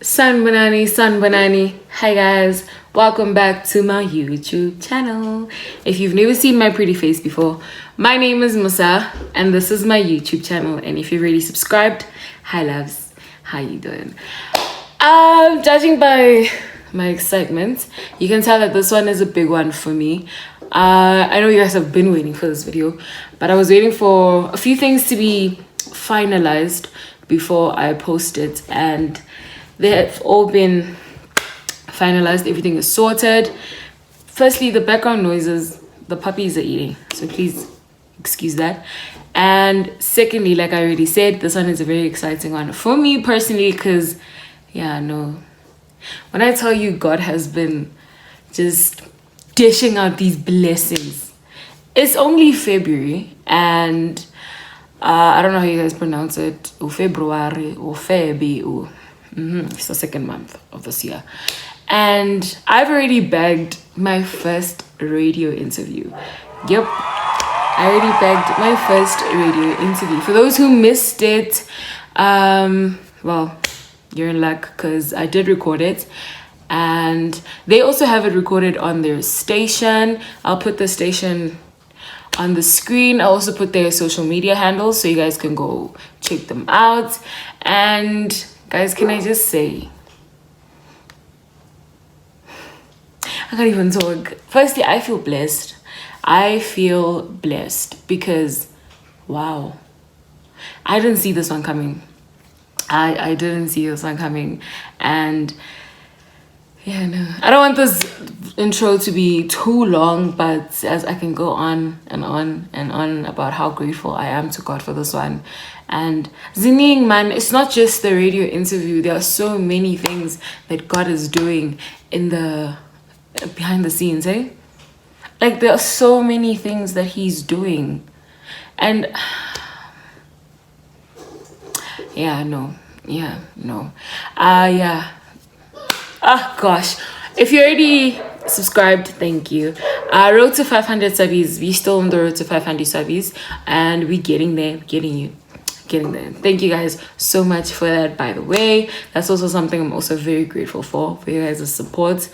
Sanbanani. Hi guys, welcome back to my YouTube channel. If you've never seen my pretty face before, my name is Musa and this is my YouTube channel. And if you're already subscribed, hi loves, how you doing? Judging by my excitement, you can tell that this one is a big one for me. I know you guys have been waiting for this video, but I was waiting for a few things to be finalized before I post it, and they have all been finalized. Everything is sorted. Firstly, the background noises, the puppies are eating, so please excuse that. And secondly, like I already said, this one is a very exciting one for me personally, because when I tell you God has been just dishing out these blessings, it's only February, and I don't know how you guys pronounce it, or February or Febi, or it's the second month of this year, and I've already bagged my first radio interview. Yep, I already bagged my first radio interview. For those who missed it, well, you're in luck, because I did record it, and they also have it recorded on their station. I'll put the station on the screen. I'll also put their social media handles so you guys can go check them out. And guys, can I just say, I can't even talk. Firstly, I feel blessed. I feel blessed because, wow, I didn't see this one coming. I didn't see this one coming. And yeah, no, I don't want this intro to be too long, but as I can go on and on and on about how grateful I am to God for this one. And Zining, man, it's not just the radio interview. There are so many things that God is doing in the behind the scenes, eh? Like, there are so many things that he's doing. And gosh, if you're already subscribed, thank you. Road to 500 subbies. We still on the road to 500 subbies, and we're getting there, getting there. Thank you guys so much for that, by the way. That's also something I'm also very grateful for you guys' support.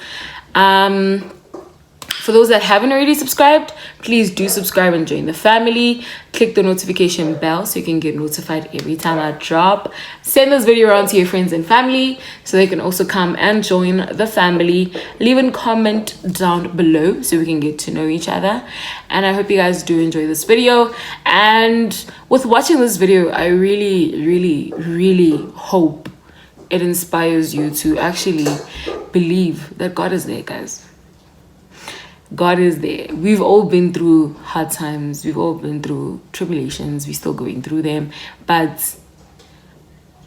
For those that haven't already subscribed, please do subscribe and join the family. Click the notification bell so you can get notified every time I drop. Send this video around to your friends and family so they can also come and join the family. Leave a comment down below so we can get to know each other. And I hope you guys do enjoy this video. And with watching this video, I really hope it inspires you to actually believe that God is there, guys. God is there. We've all been through hard times. We've all been through tribulations. We're still going through them. But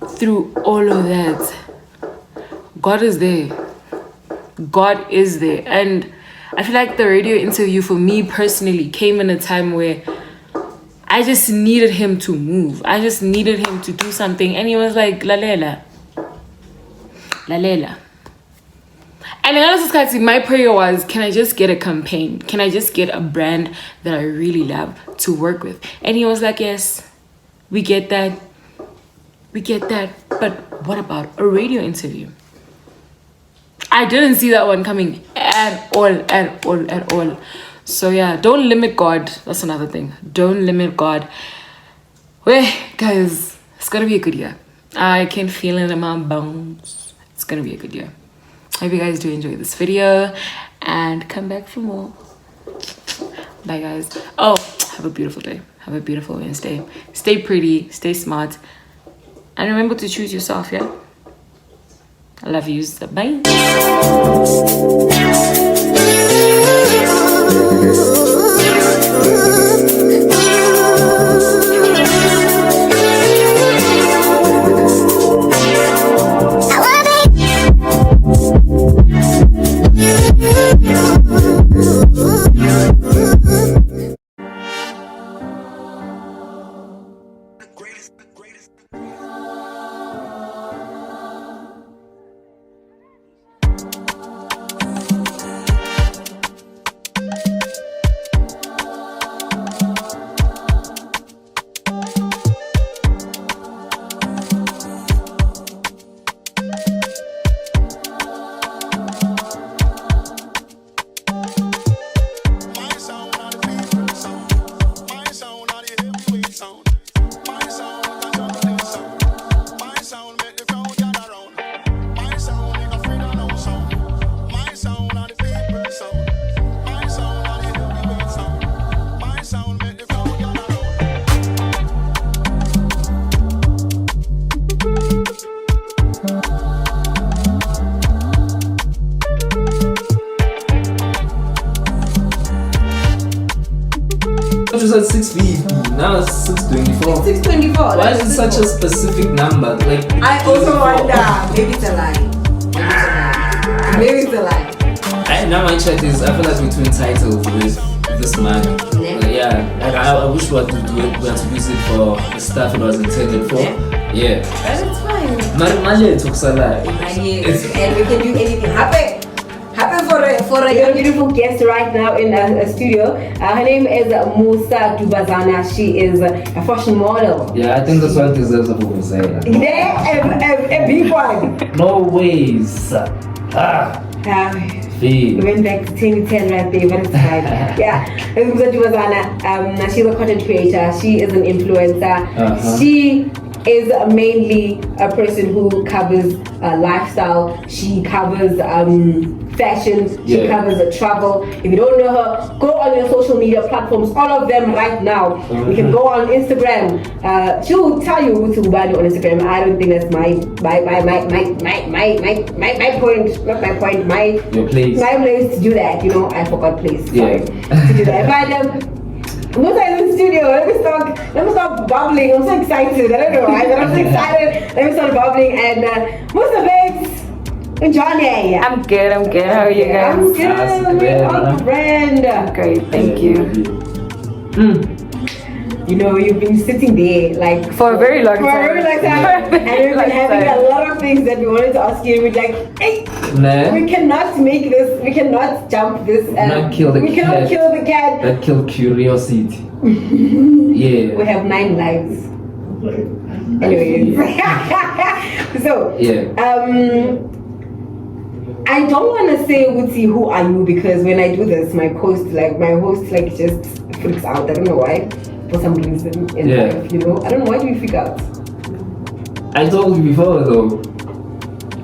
through all of that, God is there. God is there. And I feel like the radio interview for me personally came in a time where I just needed him to move. I just needed him to do something. And he was like, Lalela. And in honestly, my prayer was, can I just get a campaign? Can I just get a brand that I really love to work with? And he was like, yes, we get that. But what about a radio interview? I didn't see that one coming at all. So yeah, don't limit God. That's another thing. Don't limit God. Well, guys, it's going to be a good year. I can feel it in my bones. It's going to be a good year. I hope you guys do enjoy this video and come back for more. Bye guys. Oh, have a beautiful day. Have a beautiful Wednesday. Stay pretty, stay smart, and remember to choose yourself. Yeah, I love you. Bye. It was at 650, now it's 624. 624. Why is it such a specific number? Like I also wonder. Maybe it's a lie. Maybe it's a lie. Now my chat is, I feel like we're too entitled with this man. Yeah, like I wish we had to use it for the stuff it was intended for. Yeah. But it's fine. Money talks a lot. And we can do anything. Happy for a young beautiful guest right now in a studio. Her name is Musa Dubazana. She is a fashion model. Yeah, I think this one deserves a full say. A big one. No ways. We went back to 2010 right there, but it's fine. Yeah, it's Musa Dubazana. She's a content creator. She is an influencer. She is mainly a person who covers lifestyle. She covers fashion. She covers travel. If you don't know her, go on your social media platforms, all of them right now. You can go on Instagram. She'll tell you who to buy on Instagram. I don't think that's my point. Not my point. Your place. My place to do that. You know, I forgot place. Sorry. To do that. But Musa is in the studio. Let me stop bubbling. I'm so excited. I don't know why, but I'm so excited. Let me start bubbling. And Musa, babes, Johnny. I'm good. How are you guys? I'm good. We're on brand. Great, thank you. You know, you've been sitting there like for a very long time. For a very long time. And we've been having a lot of things that we wanted to ask you. We're like, hey, we cannot make this. We cannot jump this. We cannot kill the cat. That killed curiosity. Yeah. We have 9 lives. Anyways. So, I don't want to say, Woodsy, who are you? Because when I do this, my host just freaks out. I don't know why. For some reason in life, you know. I don't know, why do you freak out? I told you before though.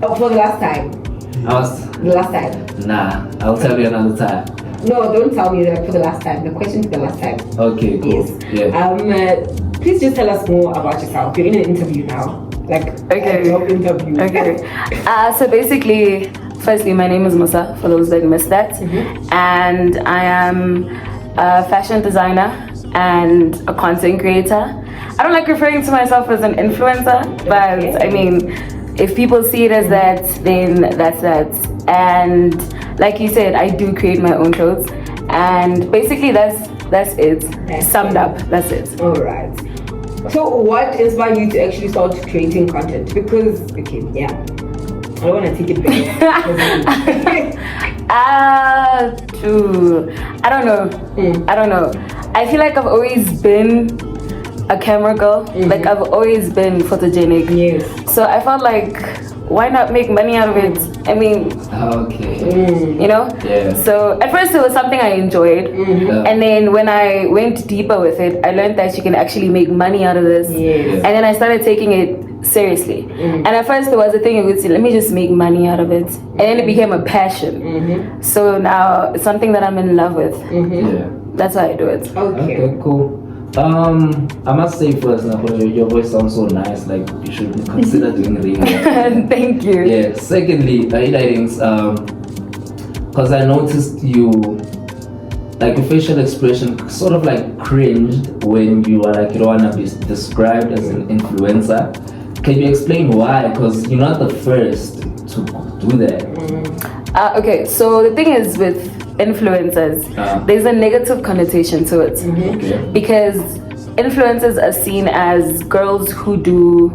Oh, for the last time. The last time. Nah, I'll tell you another time. No, don't tell me that for the last time. The question for the last time. Okay, cool. Yes. Yeah. Please just tell us more about yourself. You're in an interview now. Like a job interview. Okay. So basically, firstly, my name is Musa, for those that missed that. And I am a fashion designer and a content creator. I don't like referring to myself as an influencer, but I mean, if people see it as that, then that's that. And like you said, I do create my own clothes, and basically that's it. Summed up, that's it. All right. So what inspired you to actually start creating content? Because I don't want to take it back. I don't know. I feel like I've always been a camera girl. Like I've always been photogenic. Yes. So I felt like, why not make money out of it? I mean, you know? Yeah. So at first it was something I enjoyed. And then when I went deeper with it, I learned that you can actually make money out of this. Yes. And then I started taking it seriously. And at first there was a thing I would say, let me just make money out of it. And then it became a passion. So now it's something that I'm in love with. That's why I do it. Okay, cool. I must say first, your voice sounds so nice. Like you should consider doing radio. Thank you. Yeah. Secondly, because I noticed you, like your facial expression, sort of like cringed when you are like you don't wanna be described as an influencer. Can you explain why? Because you're not the first to do that. Okay, so the thing is with influencers, there's a negative connotation to it. Because influencers are seen as girls who do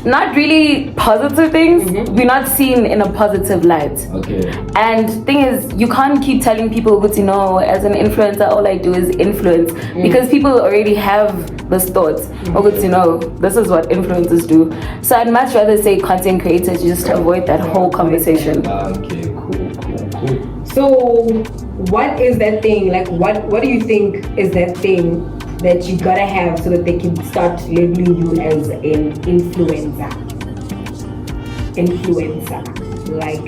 not really positive things. We're not seen in a positive light. And thing is, you can't keep telling people, but you know, as an influencer, all I do is influence, because people already have those thoughts. But you know, this is what influencers do. So I'd much rather say content creators, just to avoid that whole conversation. Okay, cool. So what is that thing? Like what do you think is that thing that you gotta have so that they can start labeling you as an influencer? Like,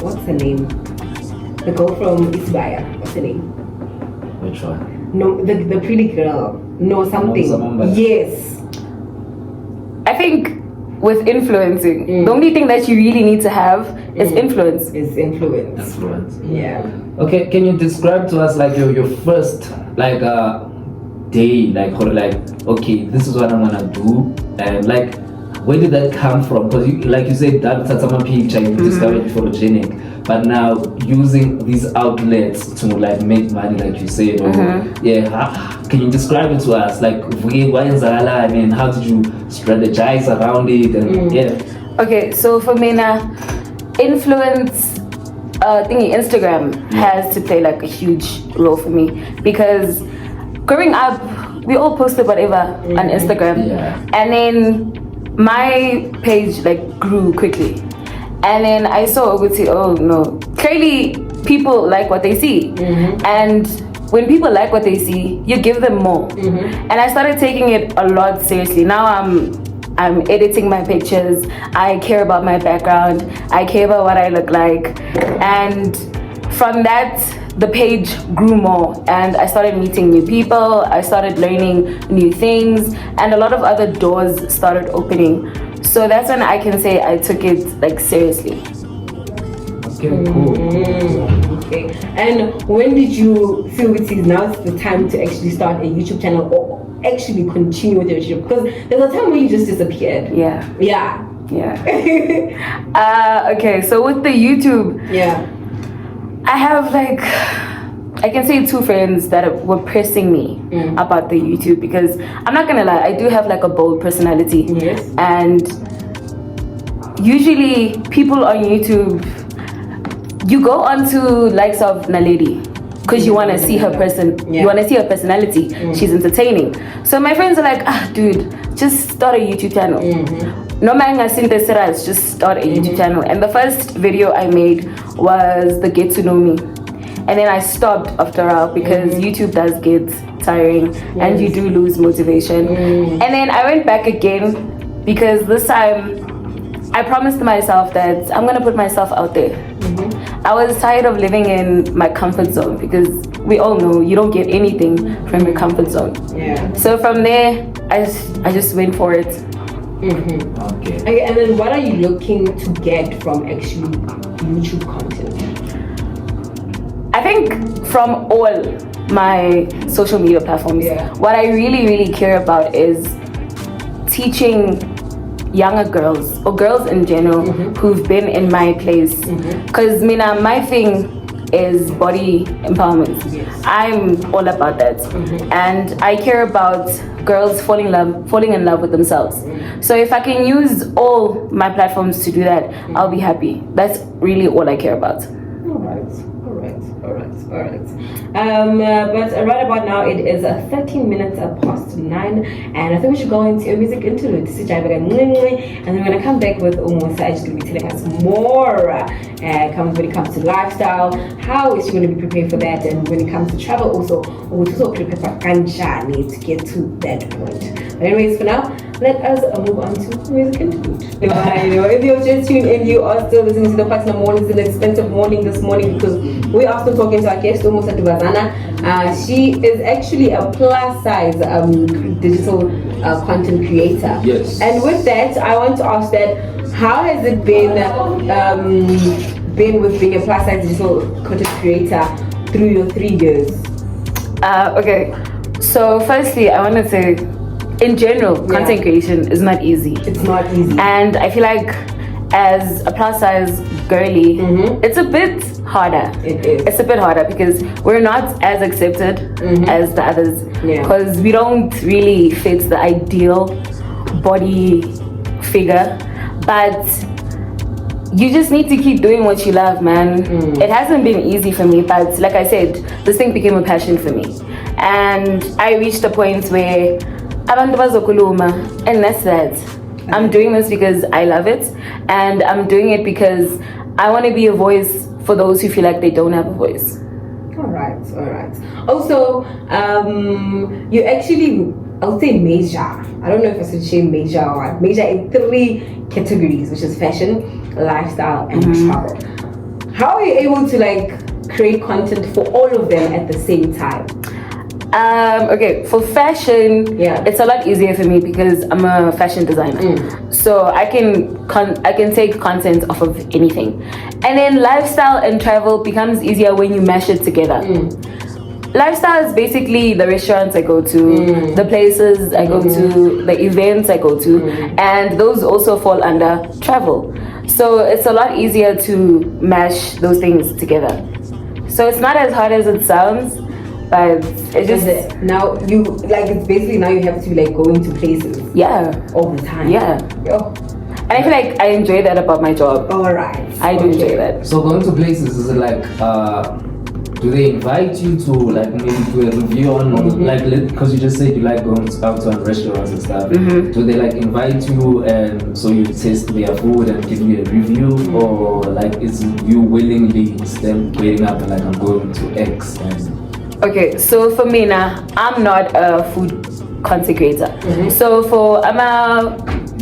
what's her name? The girl from Isbaya. What's her name? Which one? No, the pretty girl. No, something. Musa. Yes. I think with influencing. The only thing that you really need to have is influence. Is influence. Influence. Yeah. Okay, can you describe to us like your first like day, like or like okay, this is what I'm gonna do, and like where did that come from? Because you, like you said, that's a picture you discovered photogenic, but now using these outlets to like make money, like you said, or can you describe it to us? Like, I mean, how did you strategize around it? And Okay, so for me now, influence Instagram has to play like a huge role for me, because growing up we all posted whatever on Instagram, and then my page like grew quickly, and then I saw Oguti, oh no, clearly people like what they see, and when people like what they see, you give them more. And I started taking it a lot seriously. Now I'm editing my pictures. I care about my background. I care about what I look like. And from that, the page grew more, and I started meeting new people. I started learning new things, and a lot of other doors started opening. So that's when I can say I took it like seriously. Okay, cool. Okay. And when did you feel it is now the time to actually start a YouTube channel, or actually continue with your YouTube? Because there's a time when you just disappeared. Yeah. Okay, so with the YouTube, I have like, I can say 2 friends that were pressing me about the YouTube, because I'm not gonna lie, I do have like a bold personality. And usually people on YouTube, you go onto likes of Naledi because you want to see her you want to see her personality. She's entertaining. So my friends are like, dude, just start a YouTube channel. No man just start a YouTube channel. And the first video I made was the Get to Know Me, and then I stopped after a while because YouTube does get tiring and you do lose motivation. And then I went back again because this time I promised myself that I'm gonna put myself out there. I was tired of living in my comfort zone, because we all know you don't get anything from your comfort zone. So from there, I just went for it. Okay, and then what are you looking to get from actually YouTube content? I think from all my social media platforms, what I really care about is teaching younger girls, or girls in general, who've been in my place. Because my thing is body empowerment. I'm all about that. And I care about girls falling in love with themselves. So if I can use all my platforms to do that, I'll be happy. That's really all I care about. All right. But right about now it is 13 minutes past 9, and I think we should go into a music interlude. And then we're gonna come back with Musa. She's gonna be telling us more when it comes to lifestyle. How is she gonna be prepared for that? And when it comes to travel, also we're also prepared for Kanjani to get to that point. But anyways, for now, let us move on to music interlude. If you're just tuned in, you are still listening to the Partner Morning. It's an expensive morning this morning because we are still talking to our guest, Musa Dubazana. She is actually a plus size digital content creator. Yes. And with that, I want to ask that, how has it been with being a plus size digital content creator through your 3 years? Okay, so firstly, I want to say, in general, content creation is not easy. It's not easy. And I feel like as a plus size girly, it's a bit harder. It is. It's a bit harder because we're not as accepted as the others. Because we don't really fit the ideal body figure. But you just need to keep doing what you love, man. It hasn't been easy for me, but like I said, this thing became a passion for me. And I reached a point where abantu bazokhuluma, and that's that. I'm doing this because I love it, and I'm doing it because I want to be a voice for those who feel like they don't have a voice. All right. Also, you actually, I would say major. I don't know if I should say major or what. Major in 3 categories, which is fashion, lifestyle, and travel. How are you able to like create content for all of them at the same time? Okay, for fashion, Yeah. it's a lot easier for me because I'm a fashion designer. So I can take content off of anything. And then lifestyle and travel becomes easier when you mash it together. Lifestyle is basically the restaurants I go to, the places I go to, the events I go to, and those also fall under travel. So it's a lot easier to mash those things together. So it's not as hard as it sounds, but it just now you like it's basically now you have to like go into places all the time. And I feel like I enjoy that about my job. All right. I do enjoy that. So going to places, is it like do they invite you to like maybe do a review on like because you just said you like going out to restaurants and stuff. Do they like invite you and so you taste their food and give you a review, or like is you willingly instead waiting up and like I'm going to X and Okay, so for me now, I'm not a food content creator. So for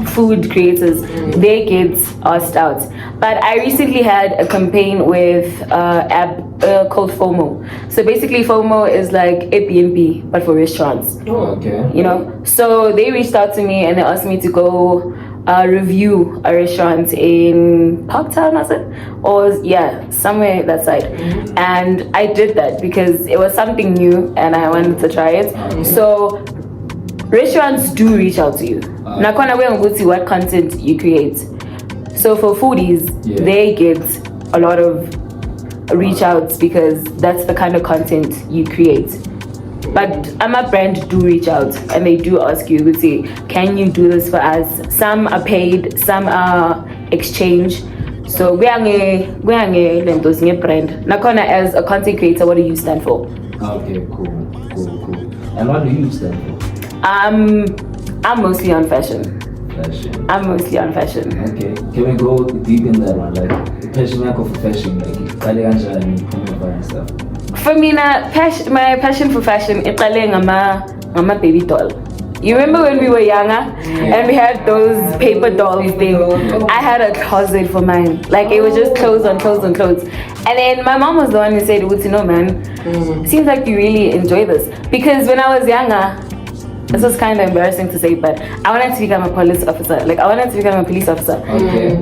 food creators, they get asked out. But I recently had a campaign with app called FOMO. So basically FOMO is like Airbnb but for restaurants. You know, so they reached out to me and they asked me to go review a restaurant in Parktown, was it? Or somewhere that side. And I did that because it was something new and I wanted to try it. So restaurants do reach out to you. Nakona we go see what content you create. So for foodies, they get a lot of reach outs because that's the kind of content you create. But a brand do reach out and they do ask you to say, can you do this for us? Some are paid, some are exchange. So we are a brand. Nakona, as a content creator, what do you stand for? Okay, cool. And what do you stand for? I'm mostly on fashion. I'm mostly on fashion. Okay, can we go deep in that one? Like passion for fashion, like and stuff. For me, my passion for fashion is I'm a baby doll. You remember when we were younger and we had those paper dolls thing? I had a closet for mine. Like it was just clothes on clothes on clothes. And then my mom was the one who said, "No, man, seems like you really enjoy this." Because when I was younger, this was kind of embarrassing to say, but I wanted to become a police officer. Like I wanted to become a police officer.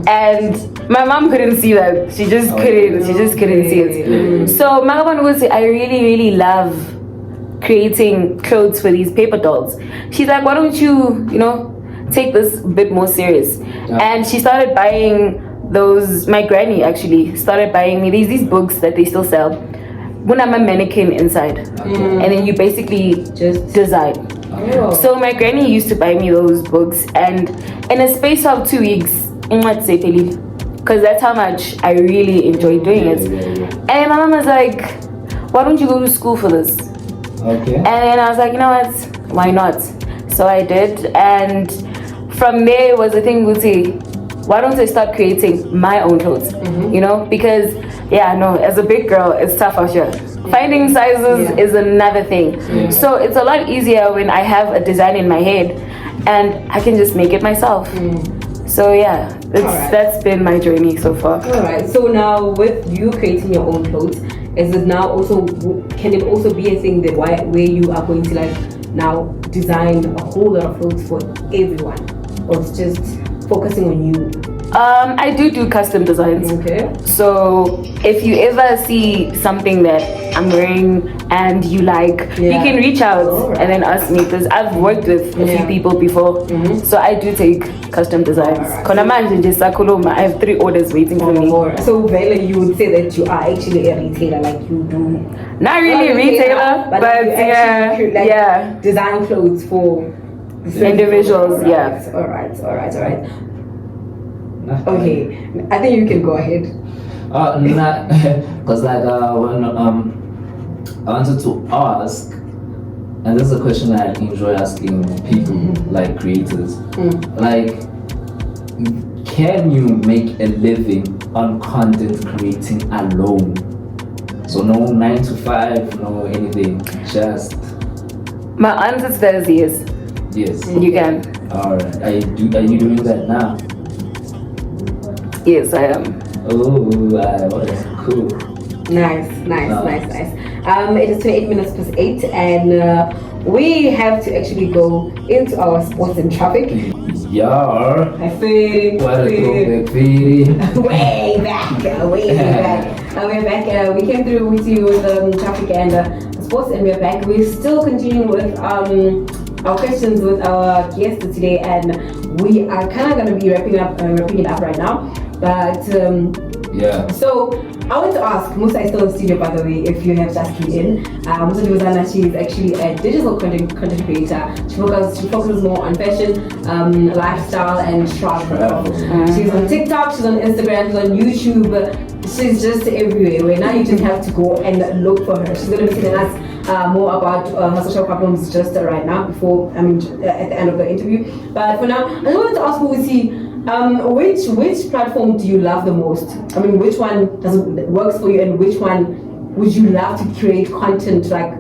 And my mom couldn't see that. She just couldn't. She just couldn't see it. So my mom would say, "I really, really love creating clothes for these paper dolls." She's like, "Why don't you, take this a bit more serious?" And she started buying those. My granny actually started buying me these books that they still sell. When I'm a mannequin inside, and then you basically just design. So my granny used to buy me those books, and in a space of 2 weeks, because that's how much I really enjoy doing it. And my mom was like, "Why don't you go to school for this?" And then I was like, "You know what? Why not?" So I did, and from there was the thing would say, why don't I start creating my own clothes? Because as a big girl, it's tough out here. Finding sizes is another thing. So it's a lot easier when I have a design in my head and I can just make it myself. So that's been my journey so far. Alright, so now with you creating your own clothes, is it now also, can it also be a thing that where you are going to now design a whole lot of clothes for everyone? Or it's just focusing on you? I do custom designs. So if you ever see something that I'm wearing and you like, you can reach out and then ask me, because I've worked with a few people before. So I do take custom designs. I have 3 orders waiting for me. So Vela, you would say that you are actually a retailer, like you do not really a retailer, but actually, design clothes for individuals. Alright. Okay, I think you can go ahead. Because when I wanted to ask, and this is a question I enjoy asking people, like creators, like, can you make a living on content creating alone? So no 9 to 5, no anything, just. My answer to that is yes. Yes. You can. Alright. Are you doing that now? Yes, I am. Oh, cool. Nice. It is 28 minutes past 8, and we have to actually go into our sports and traffic. Yeah. I feel What a throwback, Fili. way back. We're back. We came through with you with traffic and sports, and we're back. We're still continuing with our questions with our guests today, and we are kind of going to be wrapping it up right now. But yeah. So I want to ask, Musa is still in studio, by the way, if you have just keyed in. Musa Dubazana, she is actually a digital content creator. She focuses more on fashion, lifestyle, and travel. She's on TikTok, she's on Instagram, she's on YouTube. She's just everywhere. Where now you just have to go and look for her. She's going to be telling us more about her social problems just right now, before at the end of the interview. But for now, I just wanted to ask which platform do you love the most? I mean, which one works for you, and which one would you love to create content like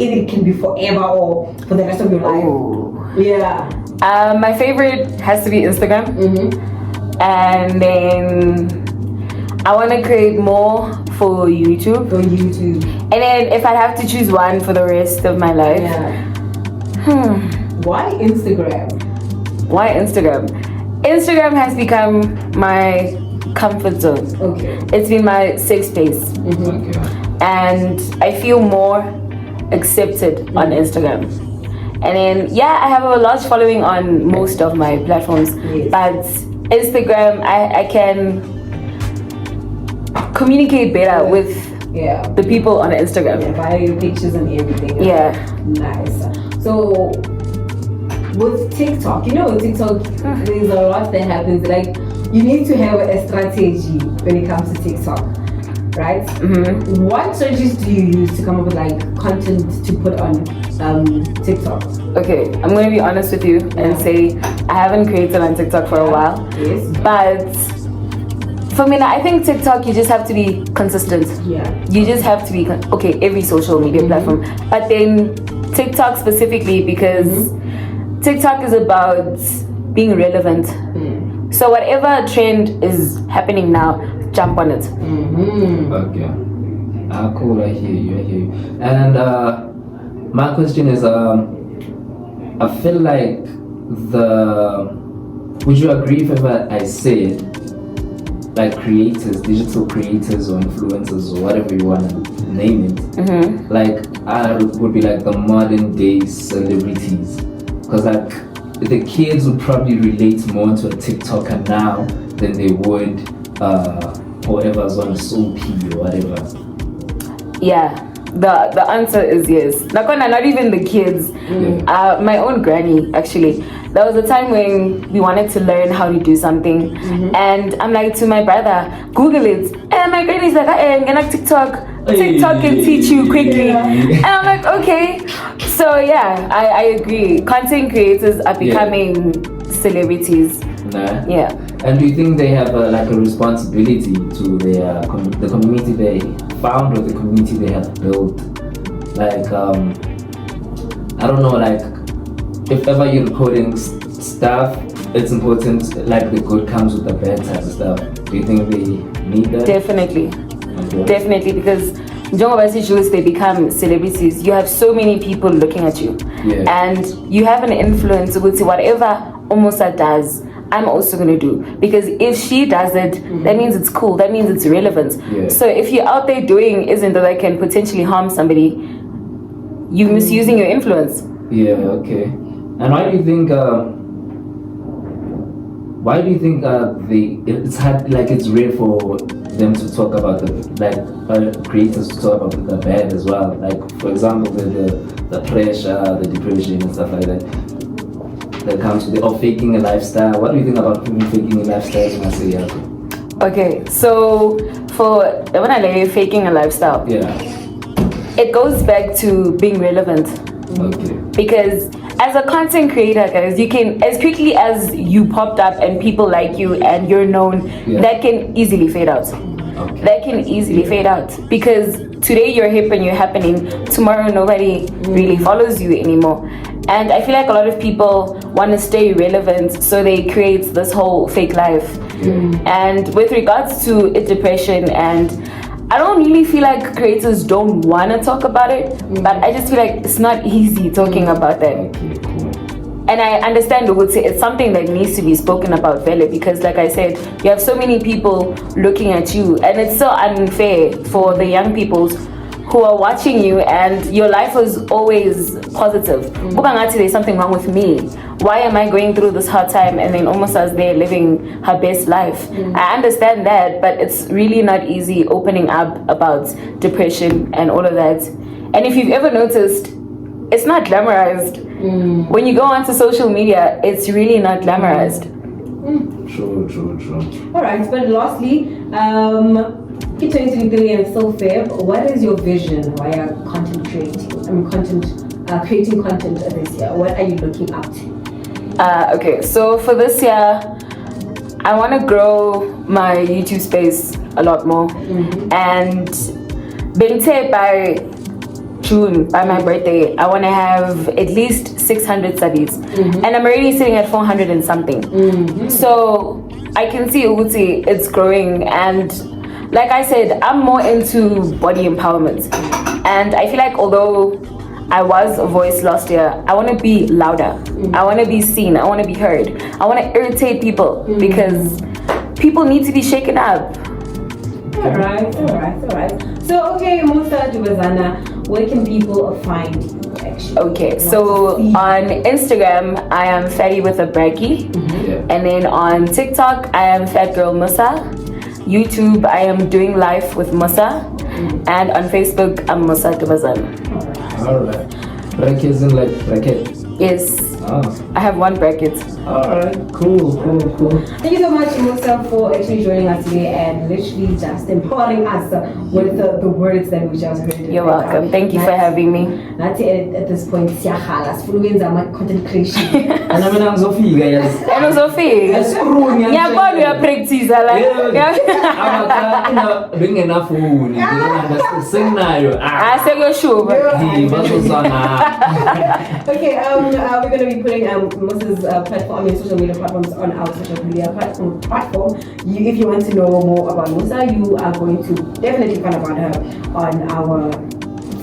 it can be forever or for the rest of your life? Ooh. Yeah. My favorite has to be Instagram. And then I want to create more for YouTube. And then if I have to choose one for the rest of my life, Why Instagram? Instagram has become my comfort zone. Okay. It's been my safe space. Okay. And I feel more accepted on Instagram. And then, I have a large following on most of my platforms. Yes. But Instagram, I can communicate better with the people on Instagram. Via your pictures and everything. Yeah. Nice. So with TikTok, with TikTok, there's a lot that happens. Like, you need to have a strategy when it comes to TikTok, right? What strategies do you use to come up with like content to put on TikTok? Okay, I'm going to be honest with you and say I haven't created on TikTok for a while. Yes. But for me, I think TikTok, you just have to be consistent. Yeah. You just have to be, every social media platform. But then TikTok specifically, because TikTok is about being relevant. So whatever trend is happening now, jump on it. Okay. Cool, I hear you. And my question is, I feel like would you agree if ever I said, like creators, digital creators or influencers or whatever you want to name it, like I would be like the modern day celebrities, because like the kids would probably relate more to a TikToker now than they would whoever's on Soapy or whatever. Yeah, the answer is yes. Not even the kids. My own granny, actually. There was a time when we wanted to learn how to do something, and I'm like to my brother, Google it. And my granny's like, I'm gonna TikTok. TikTok can teach you quickly. And I'm like, okay. So yeah, I agree. Content creators are becoming celebrities. Nah. Yeah. And do you think they have a responsibility to their the community they found or the community they have built? Like, I don't know, like, if ever you're recording stuff, it's important, like the good comes with the bad type of stuff. Do you think they need that? Definitely. Okay. Definitely, because they become celebrities. You have so many people looking at you. Yeah. And you have an influence with whatever Musa does, I'm also going to do. Because if she does it, that means it's cool. That means it's relevant. Yeah. So if you're out there doing isn't that can potentially harm somebody, you're misusing your influence. Yeah, okay. And why do you think it's hard, like it's rare for them to talk about the creators to talk about the bad as well? Like, for example, the pressure, the depression and stuff like that comes with faking a lifestyle. What do you think about people faking a lifestyle? When I say okay, so when I say faking a lifestyle, it goes back to being relevant. Okay. Because as a content creator, guys, you can, as quickly as you popped up and people like you and you're known, that can easily fade out. Okay. That can easily fade out, because today you're hip and you're happening, tomorrow nobody really follows you anymore. And I feel like a lot of people want to stay relevant, so they create this whole fake life. And with regards to depression and I don't really feel like creators don't want to talk about it, but I just feel like it's not easy talking about that. Okay, cool. And I understand it's something that needs to be spoken about, Vele, because like I said, you have so many people looking at you, and it's so unfair for the young people who are watching you, and your life was always positive. There's something wrong with me. Why am I going through this hard time? And then almost as they're living her best life. I understand that, but it's really not easy opening up about depression and all of that. And if you've ever noticed, it's not glamorized. When you go onto social media, it's really not glamorized. True. All right, but lastly, 2023 and so Feb, what is your vision via content creating? Creating content this year. What are you looking up to? Okay, so for this year, I want to grow my YouTube space a lot more. And Bente by June, by my birthday, I want to have at least 600 studies. And I'm already sitting at 400 and something. So I can see Uguti, it's growing. And like I said, I'm more into body empowerment. And I feel like although I was a voice last year, I want to be louder. I want to be seen. I want to be heard. I want to irritate people because people need to be shaken up. All right. So, okay, Musa Dubazana, where can people find you actually? Okay, so on Instagram, I am Fatty with a Brekkie. And then on TikTok, I am Fat Girl Musa. YouTube, I am doing life with Musa. And on Facebook, I'm Musa Dubazana. Alright. Bracket isn't like bracket. Yes. I have one bracket. Alright, cool. Thank you so much, Musa, for actually joining us today and literally just empowering us with the words that we just heard. You're welcome. Thank you for having me. At this point, content creation. And I'm in Sophie, guys. And Sophie. Yeah, but we are practicing. I'm doing enough food. Sing now. I say go show. Okay, we're going to be putting Musa's social media platforms on our social media platform. If you want to know more about Musa, you are going to definitely find about her on our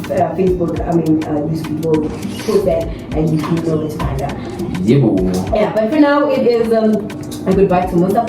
Facebook. Newsfeed will post that, and you can know where to find her. Yeah, but for now, it is a goodbye to Musa.